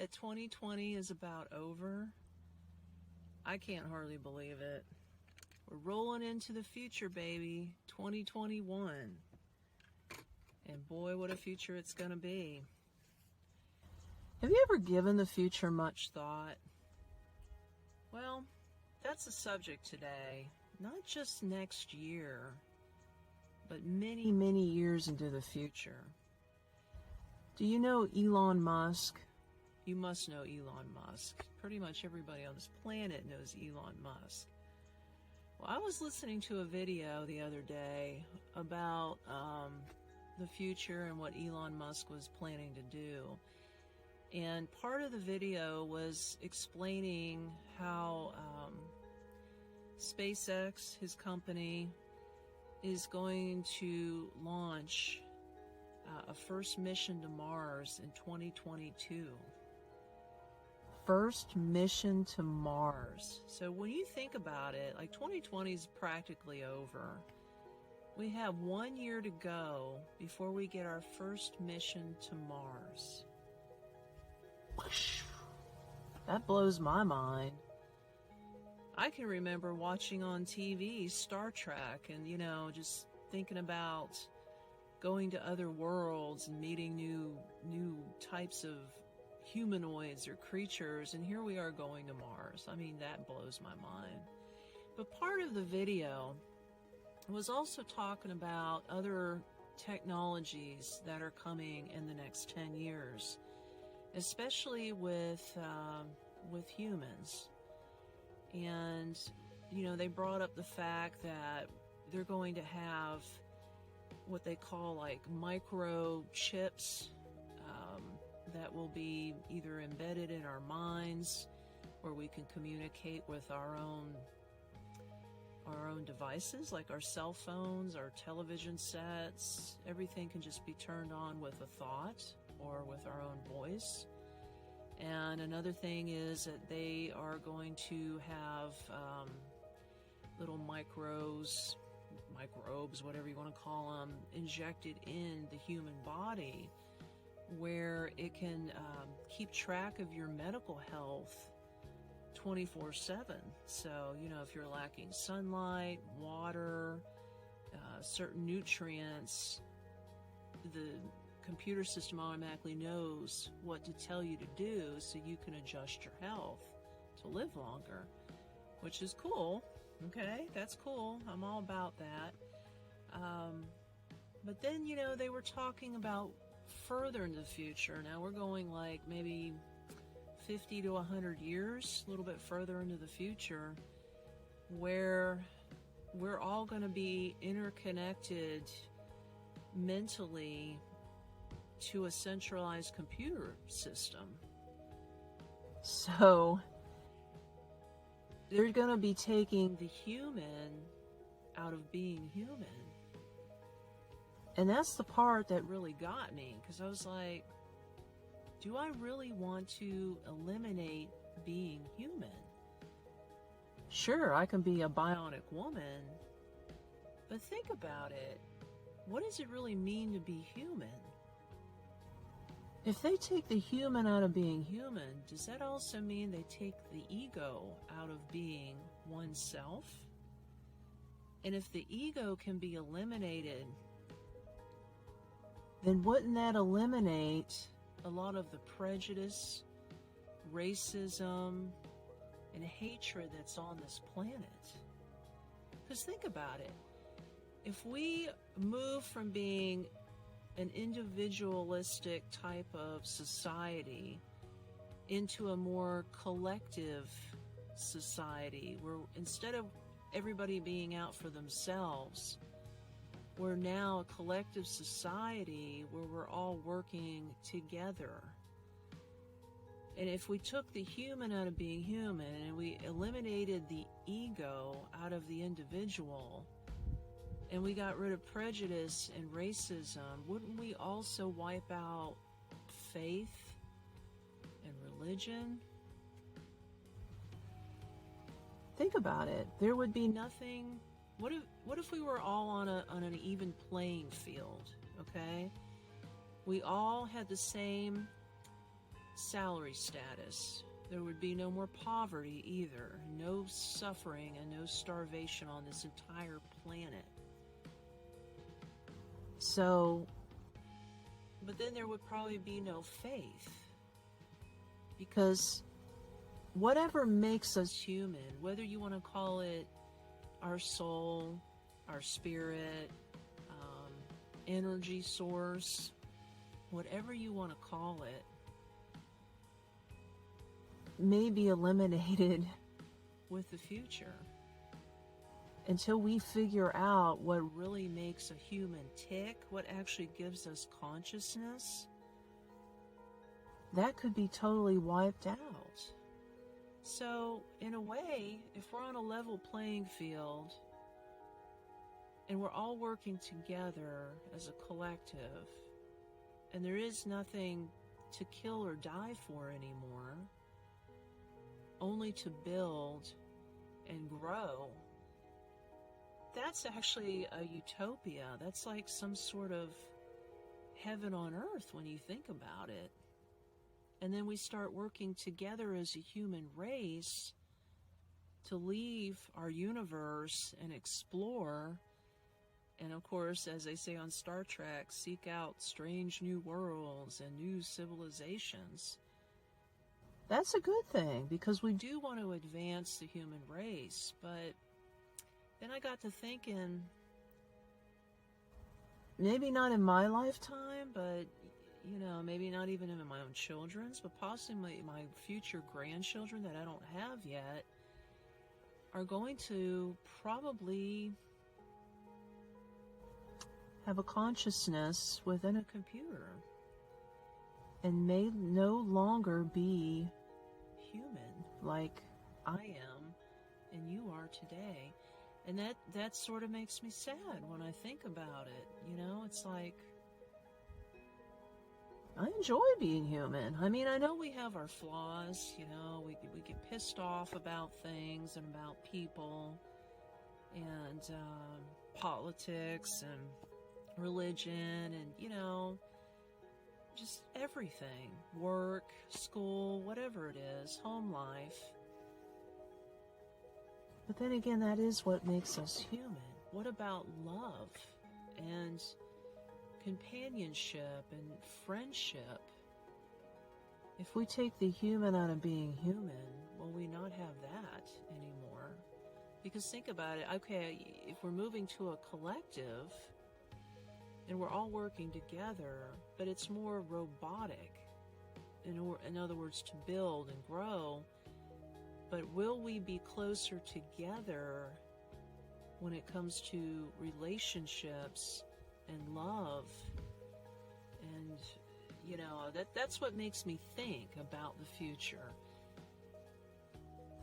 that 2020 is about over? I can't hardly believe it. We're rolling into the future, baby. 2021. And boy, what a future it's going to be. Have you ever given the future much thought? Well, that's the subject today. Not just next year, but many, many years into the future. Do you know Elon Musk? You must know Elon Musk. Pretty much everybody on this planet knows Elon Musk. Well, I was listening to a video the other day about the future and what Elon Musk was planning to do. And part of the video was explaining how SpaceX, his company, is going to launch a first mission to Mars in 2022. First mission to Mars. So when you think about it, like 2020 is practically over. We have 1 year to go before we get our first mission to Mars. That blows my mind. I can remember watching on TV Star Trek and, just thinking about going to other worlds and meeting new types of humanoids or creatures, and here we are going to Mars. I mean, that blows my mind. But part of the video was also talking about other technologies that are coming in the next 10 years, especially with humans. And, they brought up the fact that they're going to have what they call like microchips that will be either embedded in our minds, where we can communicate with our own devices, like our cell phones, our television sets. Everything can just be turned on with a thought or with our own voice. And another thing is that they are going to have little microbes, whatever you want to call them, injected in the human body, where it can keep track of your medical health 24/7. So, if you're lacking sunlight, water, certain nutrients, the computer system automatically knows what to tell you to do so you can adjust your health to live longer, which is cool. Okay, that's cool. I'm all about that. But then, they were talking about further in the future. Now we're going like maybe 50 to 100 years, a little bit further into the future, where we're all going to be interconnected mentally to a centralized computer system. So they're going to be taking the human out of being human. And that's the part that really got me, because I was like, do I really want to eliminate being human? Sure, I can be a bionic woman, but think about it. What does it really mean to be human? If they take the human out of being human, does that also mean they take the ego out of being oneself? And if the ego can be eliminated, then wouldn't that eliminate a lot of the prejudice, racism, and hatred that's on this planet? Because think about it. If we move from being an individualistic type of society into a more collective society, where instead of everybody being out for themselves, we're now a collective society where we're all working together. And if we took the human out of being human and we eliminated the ego out of the individual, and we got rid of prejudice and racism, wouldn't we also wipe out faith and religion? Think about it. There would be nothing. What if we were all on an even playing field, okay? We all had the same salary status. There would be no more poverty either, no suffering and no starvation on this entire planet. So, but then there would probably be no faith. Because whatever makes us human, whether you want to call it our soul, our spirit, energy source, whatever you want to call it, may be eliminated with the future. Until we figure out what really makes a human tick, what actually gives us consciousness, that could be totally wiped out. So, in a way, if we're on a level playing field, and we're all working together as a collective, and there is nothing to kill or die for anymore, only to build and grow, that's actually a utopia. That's like some sort of heaven on earth when you think about it. And then we start working together as a human race to leave our universe and explore. And of course, as they say on Star Trek, seek out strange new worlds and new civilizations. That's a good thing, because we do want to advance the human race. But then I got to thinking, maybe not in my lifetime, but maybe not even in my own children's, but possibly my future grandchildren that I don't have yet are going to probably have a consciousness within a computer and may no longer be human like I am and you are today. And that sort of makes me sad when I think about it. It's like, I enjoy being human. I mean, I know we have our flaws, we get pissed off about things and about people and politics and religion and, just everything. Work, school, whatever it is, home life. But then again, that is what makes us human. What about love and companionship and friendship? If we take the human out of being human, will we not have that anymore? Because think about it, okay, if we're moving to a collective and we're all working together, but it's more robotic, in other words, to build and grow, but will we be closer together when it comes to relationships and love? And that's what makes me think about the future.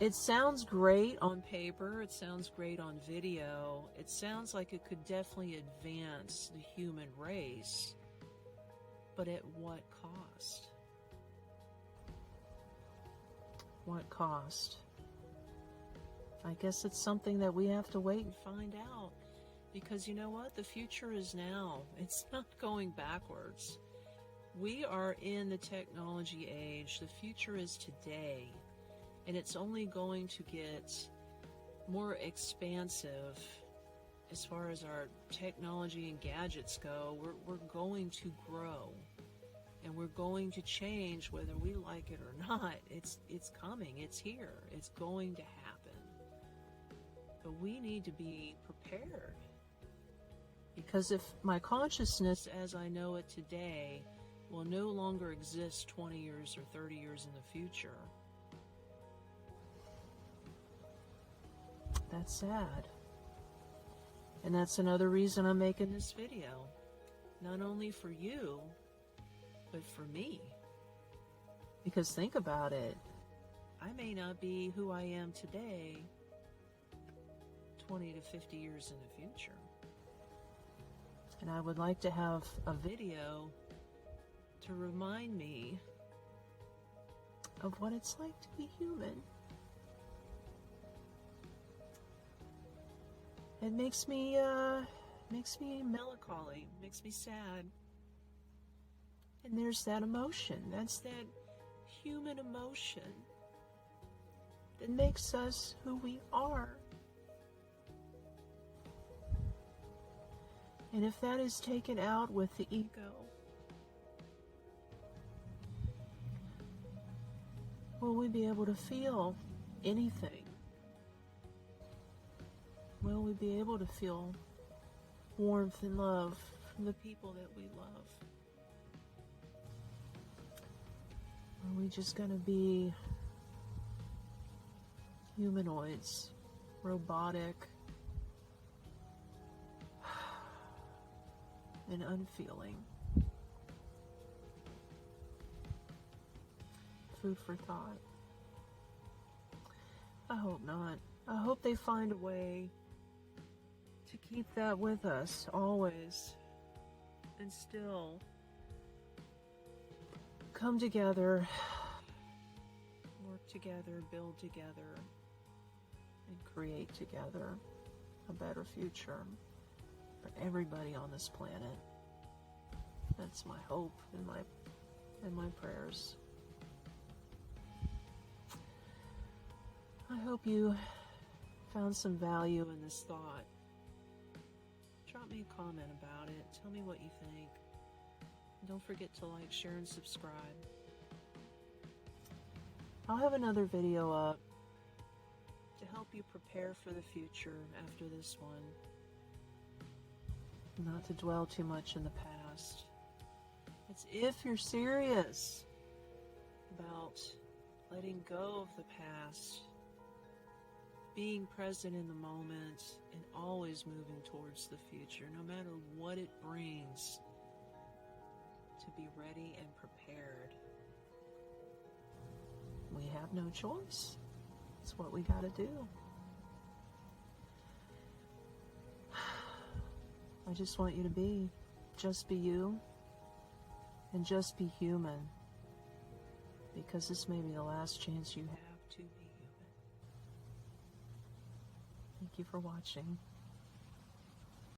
It sounds great on paper, it sounds great on video, it sounds like it could definitely advance the human race, but at what cost? What cost? I guess it's something that we have to wait and find out. Because you know what? The future is now. It's not going backwards. We are in the technology age. The future is today. And it's only going to get more expansive as far as our technology and gadgets go. We're going to grow. And we're going to change whether we like it or not. It's coming. It's here. It's going to happen. But we need to be prepared. Because if my consciousness as I know it today will no longer exist 20 years or 30 years in the future, that's sad. And that's another reason I'm making this video. Not only for you, but for me. Because think about it. I may not be who I am today 20 to 50 years in the future. And I would like to have a video to remind me of what it's like to be human. It makes me melancholy, makes me sad. And there's that emotion. That's that human emotion that makes us who we are. And if that is taken out with the ego, will we be able to feel anything? Will we be able to feel warmth and love from the people that we love? Are we just going to be humanoids, robotic, and unfeeling? Food for thought. I hope not. I hope they find a way to keep that with us always, and still come together, work together, build together, and create together a better future for everybody on this planet. That's my hope and my prayers. I hope you found some value in this thought. Drop me a comment about it. Tell me what you think. And don't forget to like, share, and subscribe. I'll have another video up to help you prepare for the future after this one. Not to dwell too much in the past. It's if you're serious about letting go of the past, being present in the moment, and always moving towards the future, no matter what it brings, to be ready and prepared. We have no choice. It's what we got to do. I just want you to just be you, and just be human, because this may be the last chance you have to be human. Thank you for watching.